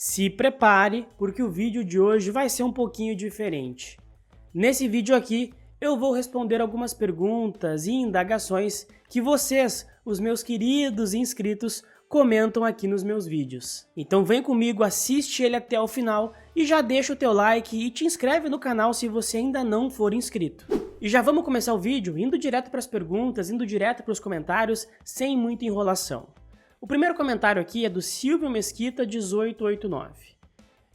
Se prepare, porque o vídeo de hoje vai ser um pouquinho diferente. Nesse vídeo aqui, eu vou responder algumas perguntas e indagações que vocês, os meus queridos inscritos, comentam aqui nos meus vídeos. Então vem comigo, assiste ele até o final e já deixa o teu like e te inscreve no canal se você ainda não for inscrito. E já vamos começar o vídeo indo direto para as perguntas, indo direto para os comentários, sem muita enrolação. O primeiro comentário aqui é do Silvio Mesquita 1889.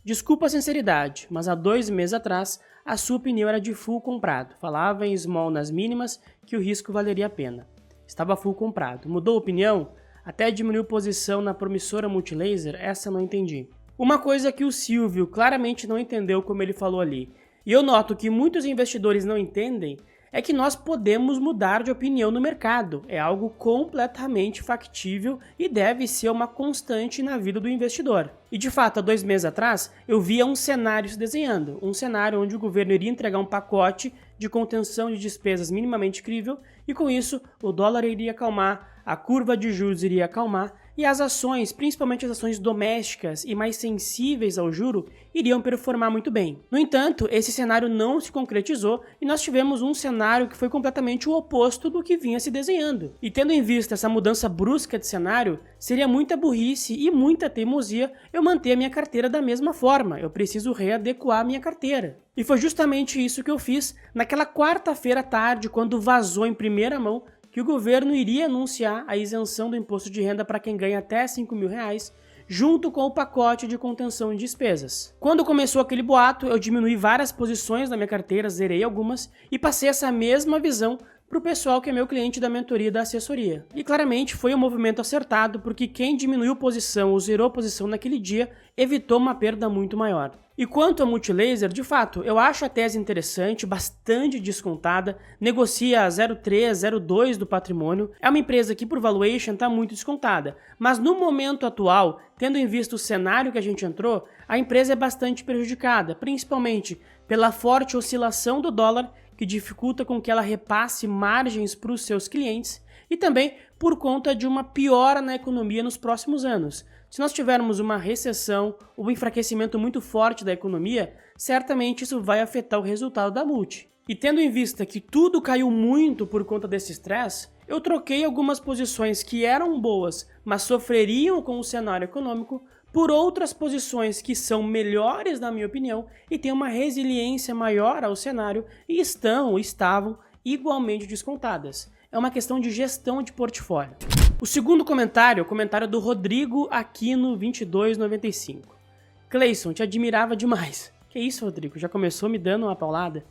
Desculpa a sinceridade, mas há 2 meses atrás a sua opinião era de full comprado. Falava em small nas mínimas que o risco valeria a pena. Estava full comprado. Mudou a opinião? Até diminuiu posição na promissora Multilaser? Essa não entendi. Uma coisa que o Silvio claramente não entendeu como ele falou ali, e eu noto que muitos investidores não entendem, é que nós podemos mudar de opinião no mercado. É algo completamente factível e deve ser uma constante na vida do investidor. E de fato, há 2 meses atrás, eu via um cenário se desenhando. Um cenário onde o governo iria entregar um pacote de contenção de despesas minimamente crível e com isso o dólar iria acalmar, a curva de juros iria acalmar e as ações, principalmente as ações domésticas e mais sensíveis ao juro, iriam performar muito bem. No entanto, esse cenário não se concretizou e nós tivemos um cenário que foi completamente o oposto do que vinha se desenhando. E tendo em vista essa mudança brusca de cenário, seria muita burrice e muita teimosia eu manter a minha carteira da mesma forma. Eu preciso readequar a minha carteira. E foi justamente isso que eu fiz naquela quarta-feira à tarde, quando vazou em primeira mão que o governo iria anunciar a isenção do imposto de renda para quem ganha até R$5.000, junto com o pacote de contenção de despesas. Quando começou aquele boato, eu diminuí várias posições da minha carteira, zerei algumas e passei essa mesma visão para o pessoal que é meu cliente da mentoria e da assessoria. E claramente foi um movimento acertado, porque quem diminuiu posição ou zerou posição naquele dia evitou uma perda muito maior. E quanto a Multilaser, de fato, eu acho a tese interessante, bastante descontada, negocia 0,3, 0,2 do patrimônio, é uma empresa que por valuation está muito descontada, mas no momento atual, tendo em vista o cenário que a gente entrou, a empresa é bastante prejudicada, principalmente pela forte oscilação do dólar, que dificulta com que ela repasse margens para os seus clientes, e também por conta de uma piora na economia nos próximos anos. Se nós tivermos uma recessão ou um enfraquecimento muito forte da economia, certamente isso vai afetar o resultado da Multi. E tendo em vista que tudo caiu muito por conta desse estresse, eu troquei algumas posições que eram boas, mas sofreriam com o cenário econômico, por outras posições que são melhores na minha opinião e têm uma resiliência maior ao cenário e estavam igualmente descontadas. É uma questão de gestão de portfólio. O segundo comentário é o comentário do Rodrigo Aquino 2295. Cleison, te admirava demais. Que isso, Rodrigo? Já começou me dando uma paulada?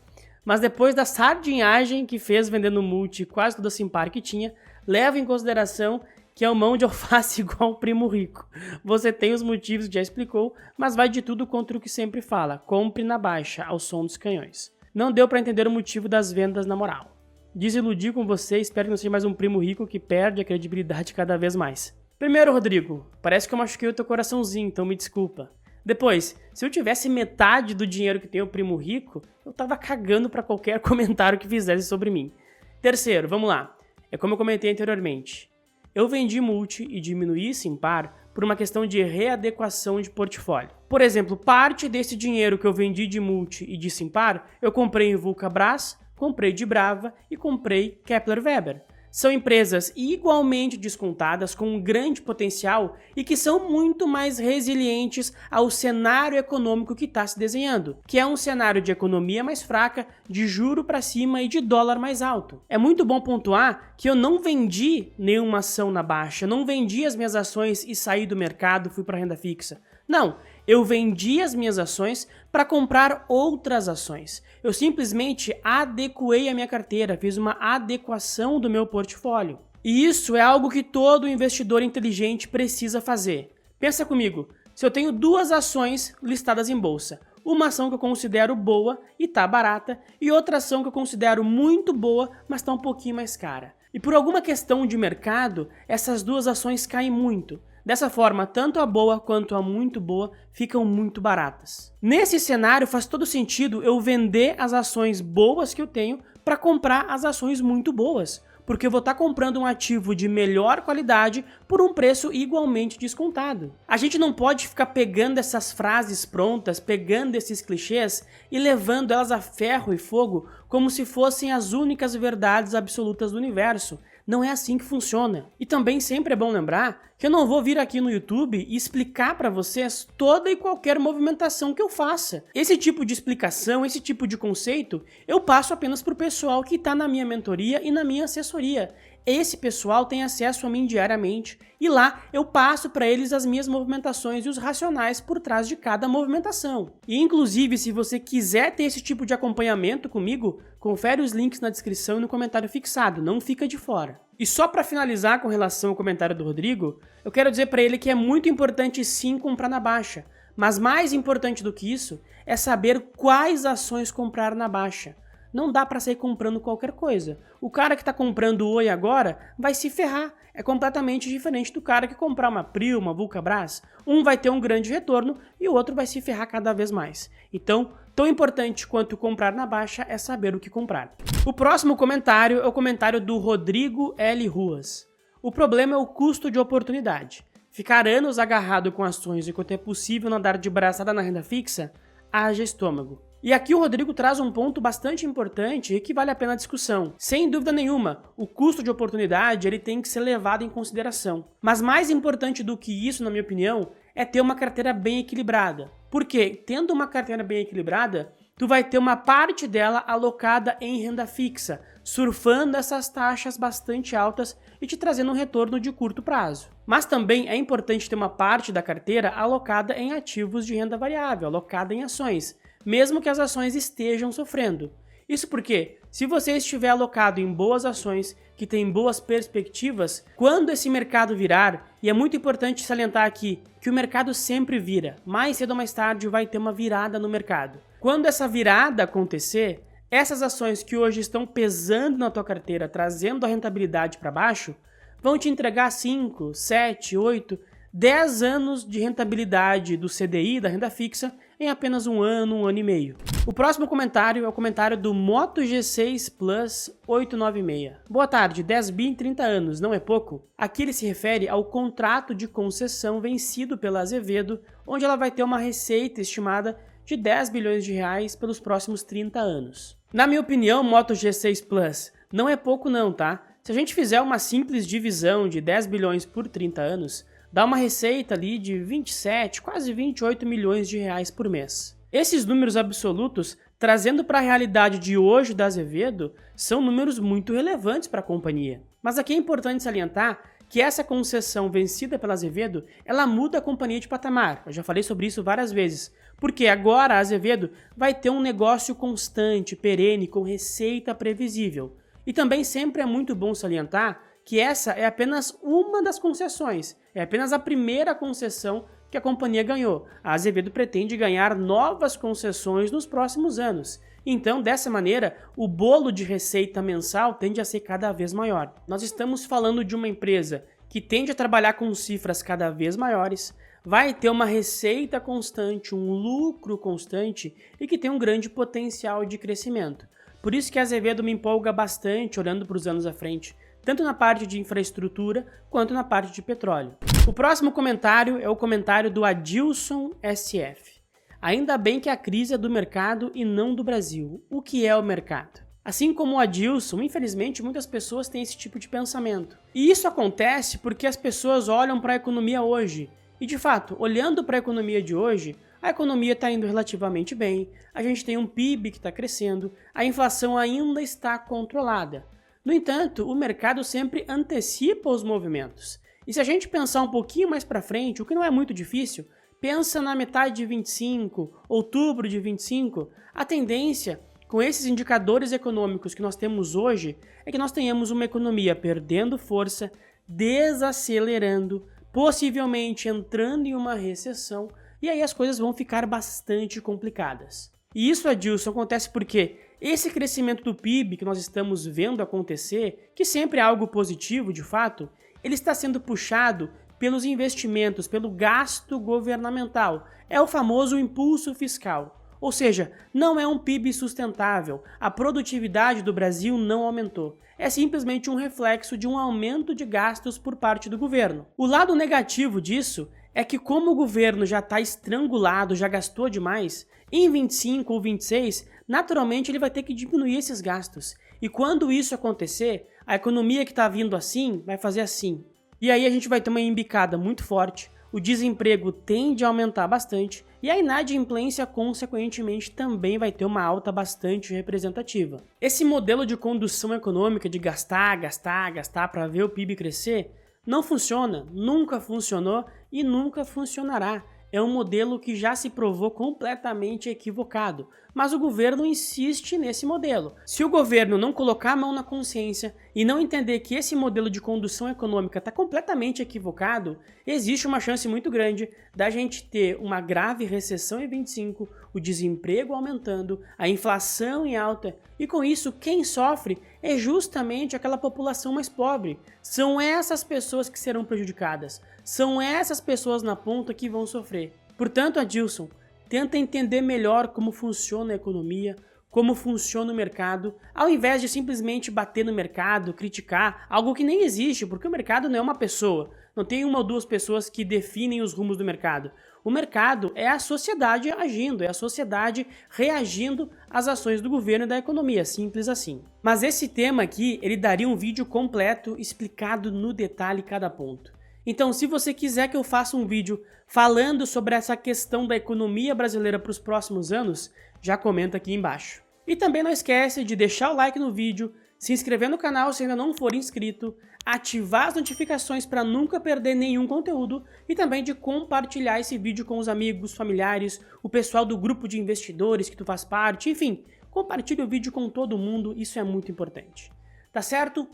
Mas depois da sardinhagem que fez vendendo multi quase toda a Simpar que tinha, leva em consideração que é um mão de alface igual o primo rico. Você tem os motivos que já explicou, mas vai de tudo contra o que sempre fala. Compre na baixa, ao som dos canhões. Não deu para entender o motivo das vendas na moral. Desiludir com você, espero que não seja mais um primo rico que perde a credibilidade cada vez mais. Primeiro, Rodrigo, parece que eu machuquei o teu coraçãozinho, então me desculpa. Depois, se eu tivesse metade do dinheiro que tem o primo rico, eu tava cagando pra qualquer comentário que fizesse sobre mim. Terceiro, vamos lá. É como eu comentei anteriormente. Eu vendi multi e diminuí Simpar por uma questão de readequação de portfólio. Por exemplo, parte desse dinheiro que eu vendi de multi e de Simpar, eu comprei em Vulcabras, comprei de Brava e comprei Kepler Weber. São empresas igualmente descontadas, com um grande potencial e que são muito mais resilientes ao cenário econômico que está se desenhando, que é um cenário de economia mais fraca, de juro para cima e de dólar mais alto. É muito bom pontuar que eu não vendi nenhuma ação na baixa, não vendi as minhas ações e saí do mercado, fui para renda fixa. Não, eu vendi as minhas ações para comprar outras ações. Eu simplesmente adequei a minha carteira, fiz uma adequação do meu portfólio. E isso é algo que todo investidor inteligente precisa fazer. Pensa comigo, se eu tenho 2 ações listadas em bolsa, uma ação que eu considero boa e está barata, e outra ação que eu considero muito boa, mas está um pouquinho mais cara. E por alguma questão de mercado, essas 2 ações caem muito. Dessa forma, tanto a boa quanto a muito boa ficam muito baratas. Nesse cenário, faz todo sentido eu vender as ações boas que eu tenho para comprar as ações muito boas, porque eu vou estar comprando um ativo de melhor qualidade por um preço igualmente descontado. A gente não pode ficar pegando essas frases prontas, pegando esses clichês e levando elas a ferro e fogo como se fossem as únicas verdades absolutas do universo. Não é assim que funciona. E também sempre é bom lembrar que eu não vou vir aqui no YouTube e explicar para vocês toda e qualquer movimentação que eu faça. Esse tipo de explicação, esse tipo de conceito, eu passo apenas para o pessoal que está na minha mentoria e na minha assessoria. Esse pessoal tem acesso a mim diariamente e lá eu passo para eles as minhas movimentações e os racionais por trás de cada movimentação. E inclusive, se você quiser ter esse tipo de acompanhamento comigo, confere os links na descrição e no comentário fixado, não fica de fora. E só para finalizar com relação ao comentário do Rodrigo, eu quero dizer para ele que é muito importante sim comprar na baixa, mas mais importante do que isso é saber quais ações comprar na baixa. Não dá para sair comprando qualquer coisa. O cara que está comprando Oi agora vai se ferrar. É completamente diferente do cara que comprar uma Prio, uma Vulcabras. Um vai ter um grande retorno e o outro vai se ferrar cada vez mais. Então, tão importante quanto comprar na baixa é saber o que comprar. O próximo comentário é o comentário do Rodrigo L. Ruas. O problema é o custo de oportunidade. Ficar anos agarrado com ações enquanto é possível nadar de braçada na renda fixa? Haja estômago. E aqui o Rodrigo traz um ponto bastante importante e que vale a pena a discussão. Sem dúvida nenhuma, o custo de oportunidade ele tem que ser levado em consideração. Mas mais importante do que isso, na minha opinião, é ter uma carteira bem equilibrada. Porque, tendo uma carteira bem equilibrada, tu vai ter uma parte dela alocada em renda fixa, surfando essas taxas bastante altas e te trazendo um retorno de curto prazo. Mas também é importante ter uma parte da carteira alocada em ativos de renda variável, alocada em ações, mesmo que as ações estejam sofrendo. Isso porque, se você estiver alocado em boas ações que têm boas perspectivas, quando esse mercado virar, e é muito importante salientar aqui que o mercado sempre vira, mais cedo ou mais tarde vai ter uma virada no mercado. Quando essa virada acontecer, essas ações que hoje estão pesando na tua carteira, trazendo a rentabilidade para baixo, vão te entregar 5, 7, 8, 10 anos de rentabilidade do CDI, da renda fixa, em apenas um ano e meio. O próximo comentário é o comentário do Moto G6 Plus 896. Boa tarde, 10 bi em 30 anos, não é pouco? Aqui ele se refere ao contrato de concessão vencido pela Azevedo, onde ela vai ter uma receita estimada de 10 bilhões de reais pelos próximos 30 anos. Na minha opinião, Moto G6 Plus não é pouco não, tá? Se a gente fizer uma simples divisão de 10 bilhões por 30 anos, dá uma receita ali de 27, quase 28 milhões de reais por mês. Esses números absolutos, trazendo para a realidade de hoje da Azevedo, são números muito relevantes para a companhia. Mas aqui é importante salientar que essa concessão vencida pela Azevedo, ela muda a companhia de patamar. Eu já falei sobre isso várias vezes. Porque agora a Azevedo vai ter um negócio constante, perene, com receita previsível. E também sempre é muito bom salientar que essa é apenas uma das concessões, é apenas a primeira concessão que a companhia ganhou. A Azevedo pretende ganhar novas concessões nos próximos anos. Então, dessa maneira, o bolo de receita mensal tende a ser cada vez maior. Nós estamos falando de uma empresa que tende a trabalhar com cifras cada vez maiores, vai ter uma receita constante, um lucro constante e que tem um grande potencial de crescimento. Por isso que a Azevedo me empolga bastante olhando para os anos à frente, tanto na parte de infraestrutura quanto na parte de petróleo. O próximo comentário é o comentário do Adilson SF. Ainda bem que a crise é do mercado e não do Brasil. O que é o mercado? Assim como o Adilson, infelizmente muitas pessoas têm esse tipo de pensamento. E isso acontece porque as pessoas olham para a economia hoje. E de fato, olhando para a economia de hoje, a economia está indo relativamente bem, a gente tem um PIB que está crescendo, a inflação ainda está controlada. No entanto, o mercado sempre antecipa os movimentos. E se a gente pensar um pouquinho mais para frente, o que não é muito difícil, pensa na metade de 25, outubro de 25, a tendência com esses indicadores econômicos que nós temos hoje é que nós tenhamos uma economia perdendo força, desacelerando, possivelmente entrando em uma recessão, e aí as coisas vão ficar bastante complicadas. E isso, Adilson, acontece porque esse crescimento do PIB que nós estamos vendo acontecer, que sempre é algo positivo de fato, ele está sendo puxado pelos investimentos, pelo gasto governamental. É o famoso impulso fiscal. Ou seja, não é um PIB sustentável, a produtividade do Brasil não aumentou. é simplesmente um reflexo de um aumento de gastos por parte do governo. O lado negativo disso é que, como o governo já está estrangulado, já gastou demais, em 25 ou 26, naturalmente ele vai ter que diminuir esses gastos. E quando isso acontecer, a economia que está vindo assim, vai fazer assim. E aí a gente vai ter uma embicada muito forte, o desemprego tende a aumentar bastante e a inadimplência, consequentemente, também vai ter uma alta bastante representativa. Esse modelo de condução econômica de gastar, gastar, gastar para ver o PIB crescer, não funciona, nunca funcionou e nunca funcionará. É um modelo que já se provou completamente equivocado, mas o governo insiste nesse modelo. Se o governo não colocar a mão na consciência e não entender que esse modelo de condução econômica está completamente equivocado, existe uma chance muito grande da gente ter uma grave recessão em 25, o desemprego aumentando, a inflação em alta, e com isso quem sofre é justamente aquela população mais pobre. São essas pessoas que serão prejudicadas, são essas pessoas na ponta que vão sofrer. Portanto, Adilson, tenta entender melhor como funciona a economia, como funciona o mercado, ao invés de simplesmente bater no mercado, criticar algo que nem existe, porque o mercado não é uma pessoa, não tem uma ou duas pessoas que definem os rumos do mercado. O mercado é a sociedade agindo, é a sociedade reagindo às ações do governo e da economia, simples assim. Mas esse tema aqui, ele daria um vídeo completo explicado no detalhe cada ponto. Então, se você quiser que eu faça um vídeo falando sobre essa questão da economia brasileira para os próximos anos, já comenta aqui embaixo. E também não esquece de deixar o like no vídeo, se inscrever no canal se ainda não for inscrito, ativar as notificações para nunca perder nenhum conteúdo e também de compartilhar esse vídeo com os amigos, familiares, o pessoal do grupo de investidores que tu faz parte, enfim, compartilhe o vídeo com todo mundo, isso é muito importante. Tá certo?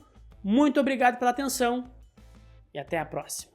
Muito obrigado pela atenção e até a próxima.